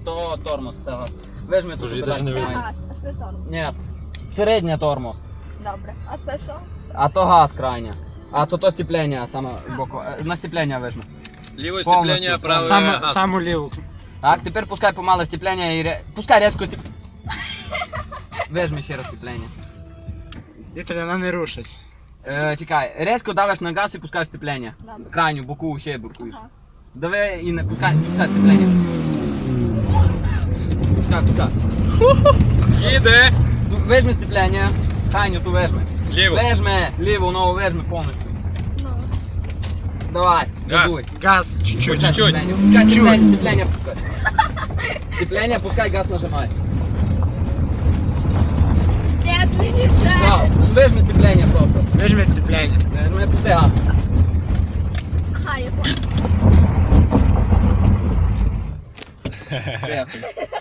то тормоз, це газ. Вижми тут Тож, даже не педаль. видно. Газ, а це тормоз. Ні, середня тормоз. Добре. А це що? А то газ крайня. А то степлення саме бокове. На степлення вижми. Ліве Повністю. степлення, праве газ. Саму ліву. Так, тепер пускай помале степлення і пускай резко Вижми ще раз степлення. Віталій, вона не рушить. Чекай, резко давиш на газ і пускаєш степлення. Добре. Крайню, боку ще буркуєш. Ага. Дави і не пускай степлення. Пускай. Їде! Вижми степлення. Крайню ту вижми. Ліву. Вижми, ліву ногу вижми повністю. Ну. Давай, Газ. газуй. Газ, чуть-чуть. Чуть-чуть. Пускай Чуть-чуть. степлення пускай. Степлення, пускай газ нажимай. Медленніше. Так, вижми степлення просто. Вижми степлення. Вижми, пусти газ. Ага, я понял. Приятно.